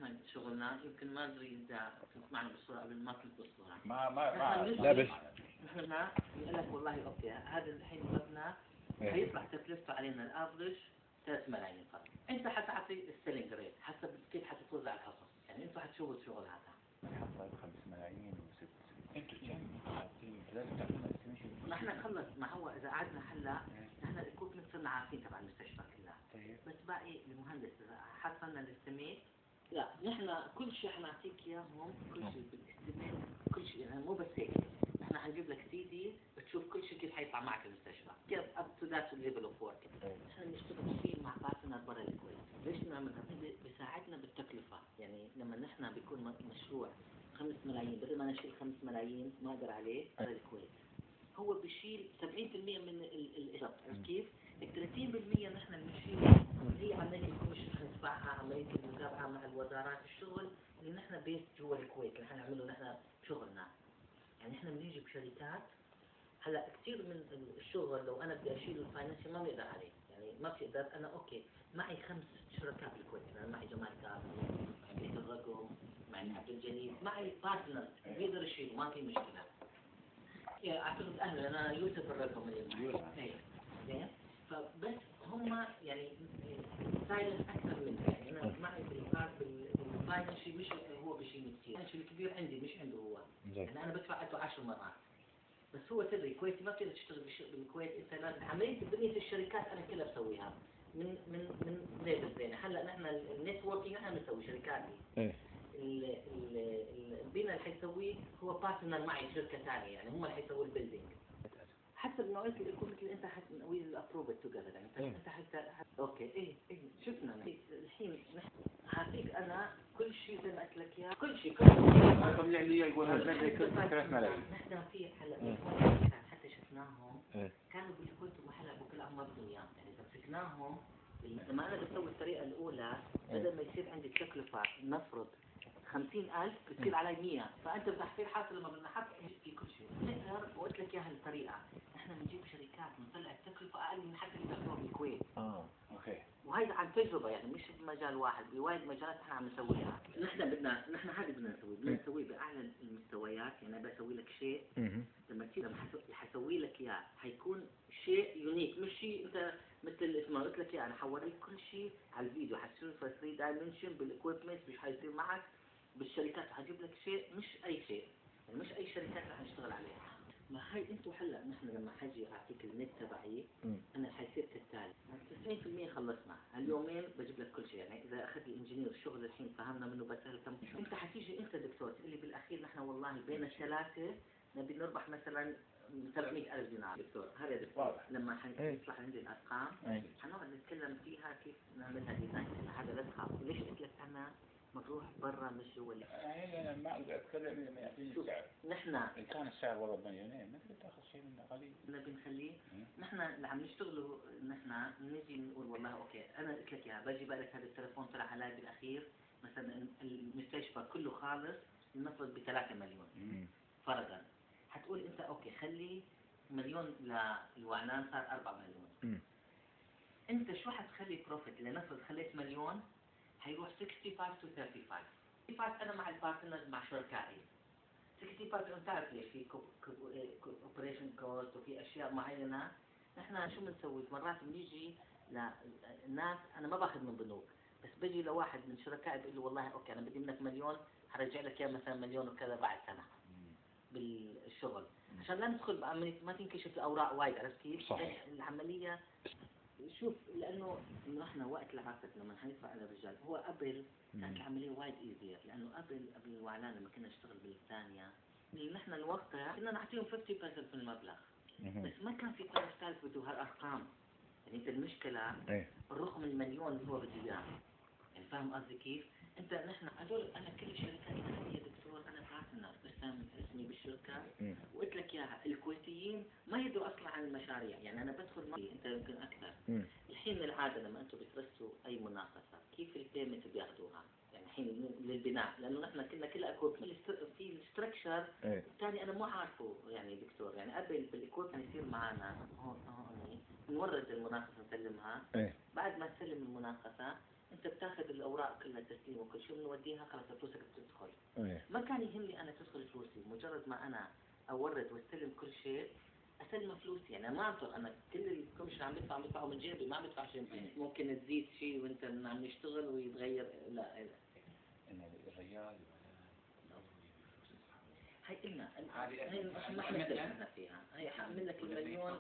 نحن شغلنا يمكن ما ادري اذا تسمعنا بالصوره قبل ما كنت بالصوره. ما لا بس نحن بيقول لك والله اوكي هذا الحين مبنى هيطلع تكلفته علينا الافرج 3 ملايين فقط. انت حتعطي السيلينج ريت حسب كيف حتتوزع الحصص، يعني انتم حتشوفوا الشغل هذا. حصل 5 ملايين و6 انتوا كم حاطين لازم تعملوا استيميشن. نحن نخلص ما هو اذا قعدنا هلا نحن الاكوبمنت صرنا عارفين تبع المستشفى كلها. طيب. بس باقي المهندس اذا حط لنا الاستيميت لا نحن كل شيء حنعطيك اياهم كل شيء بالاستيميت كل شيء يعني مو بس هيك. نحن حنجيب لك سي دي بتشوف كل شيء كيف حيطلع معك المستشفى كيف اب تو ذات ليفل اوف ورك. نحن بنشتغل فيه مع بارتنر برا الكويت. ليش نعملها؟ بيساعدنا بالتكلفه. يعني لما نحن بيكون مشروع 5 ملايين بدل ما نشيل 5 ملايين ما اقدر عليه برا الكويت هو بيشيل 70% من الإجراء. كيف؟ ال 30% نحن بنشيل هي عملية الكوميشن حندفعها عملية المتابعة مع الوزارات الشغل اللي نحن بيت جوا الكويت اللي حنعمله نحن شغلنا. يعني نحن بنيجي بشركات هلا كثير من الشغل لو انا بدي اشيل الفاينانشي ما بقدر عليه، يعني ما بقدر انا اوكي معي 5 شركاء بالكويت، انا معي جمال كامل، معي بيت الرقم، معي عبد الجليل، معي بارتنر بيقدر يشيل ما في مشكلة. اعتقد اهلا انا يوسف الرقم اللي معي. زين فبس هم يعني سايلنت اكثر مني، يعني انا معي بالفاينانشي مش هو بشيل كثير، الفاينانشي الكبير عندي مش عنده هو. يعني انا بدفع عنده 10 مرات. بس هو تدري الكويتي ما بتقدر تشتغل بالكويت انت لازم عمليه بنيه الشركات انا كلها بسويها من ليفل ثاني. هلا نحن النتوركينج نحن بنسوي شركاتي. البناء اللي حيسويه هو بارتنر معي شركه ثانيه، يعني هم اللي حيسووا البيلدينج حسب نوعيه الايكويبمنت اللي انت حتسوي الابروفد توجذر. يعني انت حتى اوكي ايه شفنا الحين نحن هعطيك انا كل شيء زي ما قلت لك اياه كل شيء طلع لي يقول هذا 3 ملايين. نحن في هلا حتى شفناهم كانوا بالكويت ومحل بكل عمر دنيا. يعني اذا مسكناهم لما انا بسوي الطريقه الاولى بدل ما يصير عندي التكلفه نفرض 50,000 بتصير علي 100، فانت بتحصيل حاصل لما بنحط في كل شيء. نقدر وقلت لك اياها الطريقه احنا بنجيب شركات بنطلع التكلفه اقل من حتى اللي بياخذوها بالكويت. اوكي. وهيدا عن تجربه يعني مش بمجال واحد بوايد مجالات احنا عم نسويها. نحن هذا بدنا نسويه باعلى المستويات. يعني بسوي لك شيء لما حسوي لك اياه حيكون شيء يونيك مش شيء انت مثل اسمه قلت لك انا حوريك كل شيء على الفيديو حتشوف 3 دايمنشن بالاكويبمنت مش حيصير معك بالشركات. حجيب لك شيء مش اي شيء، يعني مش اي شركات رح نشتغل عليها. ما هي انتوا هلا نحن لما حجي اعطيك النت تبعي انا حيصير كالتالي 90% خلصنا هاليومين بجيب لك كل شيء. يعني اذا اخذ الانجينير الشغل الحين فهمنا منه بس كم انت حتيجي انت دكتور تقول لي بالاخير نحن والله بين الثلاثه نبي نربح مثلا 700,000 دينار. دكتور هذا دكتور لما حيطلع عندي الارقام حنقعد نتكلم فيها كيف نعملها ديزاين. هذا لا تخاف. ليش قلت لك انا مطروح برا مش جوا انا ما اقدر اتكلم الا ما يعطيني السعر. نحن ان كان السعر والله بمليونين ما تقدر تاخذ شيء منه قليل. بنخليه نحن اللي عم نشتغله نحن نجي نقول والله اوكي انا قلت لك اياها باجي بالك هذا التليفون طلع علي بالاخير مثلا المستشفى كله خالص لنفرض ب3 مليون فرضا. حتقول انت اوكي خلي مليون للوعنان صار 4 مليون. انت شو حتخلي بروفيت لنفرض خليت مليون هيروح 65 to 35. انا مع البارتنرز مع شركائي 65 انت تعرف ليش في اوبريشن كوست وفي اشياء معينه. نحن شو بنسوي مرات بنيجي للناس انا ما باخذ من بنوك بس بجي لواحد من شركائي بقول له والله اوكي انا بدي منك مليون حرجع لك اياه مثلا مليون وكذا بعد سنه بالشغل عشان لا ندخل بعمليه ما تنكشف الاوراق وايد. عرفت كيف؟ صحيح. العمليه شوف لانه نحن وقت العقد لما حندفع على الرجال هو قبل كانت العمليه وايد ايزير لانه قبل الوعلان لما كنا نشتغل بالثانيه اللي نحن الوقت كنا نعطيهم 50% في المبلغ بس ما كان في طرف ثالث بده هالارقام. يعني انت المشكله الرقم المليون اللي هو بده اياه. يعني فاهم قصدي كيف؟ انت نحن هذول انا كل الشركات يا دكتور انا بارتنر بسام اسمي بالشركه وقلت لك اياها الكويتيين ما يدروا اصلا عن المشاريع. يعني انا بدخل انت يمكن اكثر الحين العاده لما انتم بترسوا اي مناقصه كيف البيمنت بياخذوها؟ يعني الحين للبناء لانه نحن كلها اكويبمنت في الستركشر الثاني انا مو عارفه. يعني دكتور يعني قبل بالاكويبمنت يصير معنا هون نورد المناقصه نسلمها بعد ما نسلم المناقصه انت بتاخذ الاوراق كلها تسليم وكل شيء بنوديها خلاص فلوسك بتدخل. إيه. ما كان يهمني انا تدخل فلوسي، مجرد ما انا اورد واستلم كل شيء اسلم فلوسي. يعني ما انطر انا كل الكوميشن عم بدفعه من جيبي، ما بدفع شيء. ممكن تزيد شيء وانت عم نشتغل ويتغير. لا إن الريال هي قلنا هي ما حنقدر احنا فيها. هي حعمل لك المليون.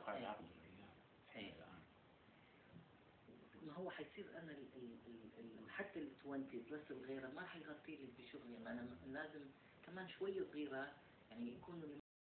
ما هو حيصير انا حتى ال 20 بلس وغيرها ما راح يغطي لي بشغلي. يعني انا لازم كمان شوي صغيره، يعني يكون